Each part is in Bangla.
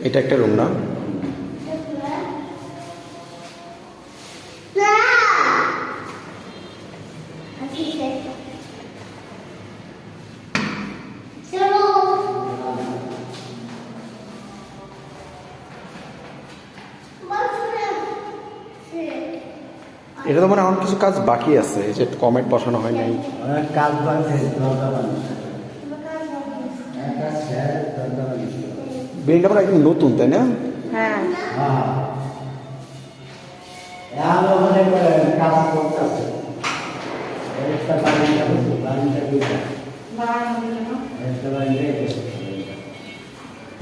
এটা একটা রুম না? এটা তো মানে আমার কিছু কাজ বাকি আছে, যে কমেন্ট বসানো হয় নাই। কাজ বিল্ডিংটা মানে একদম নতুন, তাই না? হ্যাঁ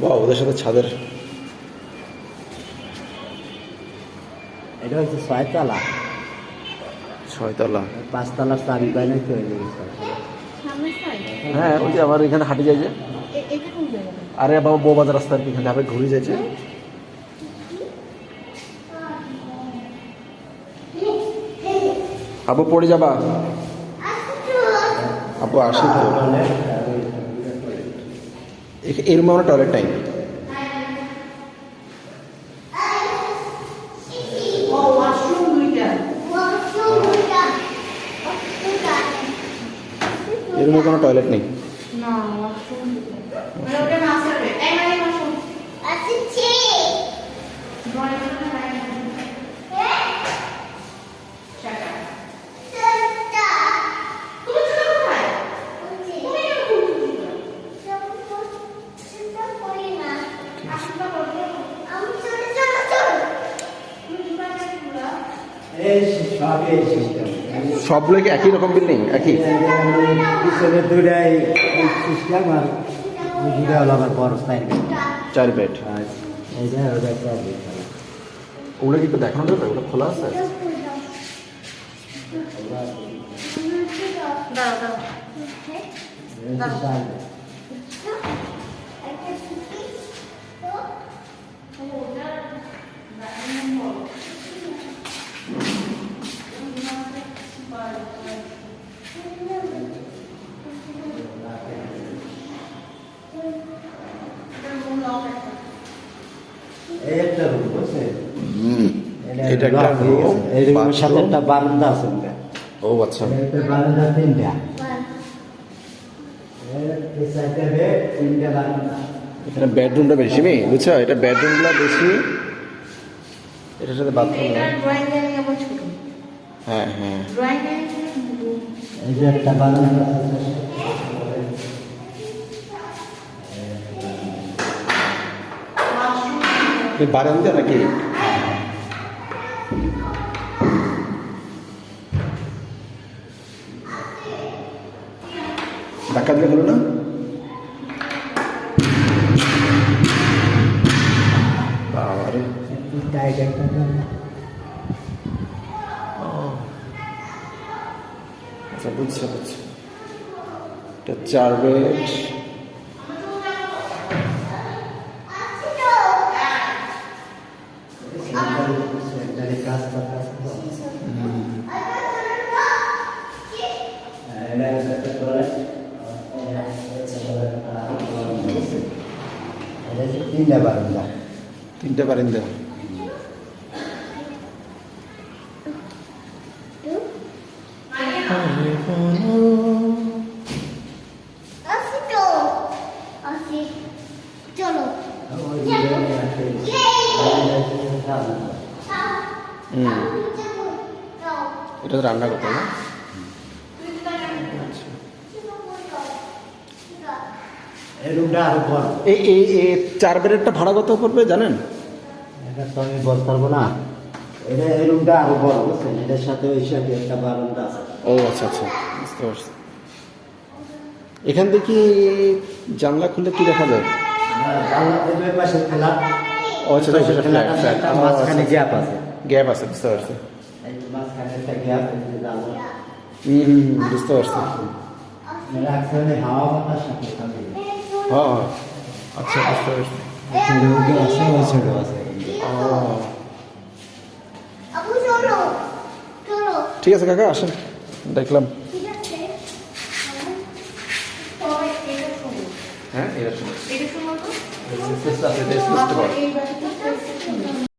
বাহ, ওদের সাথে ছাদের। এটা হচ্ছে 6 তলা, 6 তলা। 5 তলার চাবি পাই নাই তো। হ্যাঁ, ওই যে আবার এখানে হাঁটে যায় যে, আরে বাবা বউবাজার রাস্তার এখানে আবার ঘুরে যাচ্ছে। আপু পড়ে যাবা? আপু আসি তো। এই রুমে আমরা টয়লেট নাই। এই রুমে কোনো টয়লেট নেই। সবগুলো কি একই রকম বিল্ডিং? একই পিছনে দুটাই সিস্টেম, আর দুটা হলো আমার বড় 4 বেড। এইটা ওটা একটা। ওগুলো কি একটু দেখানো যাবে? ওগুলো খোলা আছে? এই একটা রুম বুঝছেন? এটা একটা রুম, এই রুমের সাথে একটা বারান্দা আছে। ও আচ্ছা। একটা বারান্দা 3টা। এই সাইডে বেড, 3টা বারান্দা। এখানে বেডরুমটা বেশি, বুঝছো? এটা বেডরুমগুলো বেশি, এটার সাথে বাথরুম। হ্যাঁ হ্যাঁ, এই যে একটা বারান্দা আছে। বারান্দা নাকি? ধাক্কা দিলে হলো না? বাবারে, টাইট একটা। আচ্ছা বুঝছি বুঝছি। এটা 4 বেড। তিনটা বারান্দা। 3টা বারান্দা। এটা তো রান্না করতে না? এই রুমটা আরো বড়। এই 4 বেডেরটা ভাড়া কত পড়বে জানেন? এটা তো আমি বলতে পারবো না। এটা এই রুমটা আরো বড় বুঝছেন? এটার সাথে ওই সাথে একটা বারান্দা আছে। ও আচ্ছা আচ্ছা, বুঝতে পারছি। এখান থেকে জানলা খুললে কি দেখা যায়? জানলা থেকে ওই পাশে খোলা। ও আচ্ছা, সেটা ফ্ল্যাট। মাঝখানে গ্যাপ আছে। গ্যাপ আছে, বুঝতে পারছি। এই মাঝখানে একটা গ্যাপ আছে জানলা। বুঝতে পারছি। রাখছে হাওয়া বাতাস সাথে থাকে। হ্যাঁ আচ্ছা, বুঝতে পারছি। ছেলেও আছে, ওই ছেলেও আছে। ঠিক আছে কাকা, আসেন, দেখলাম। হ্যাঁ এরকম এটা শুনো তো স্পেস আছে, এটা স্পেস কর। এই বাসাটা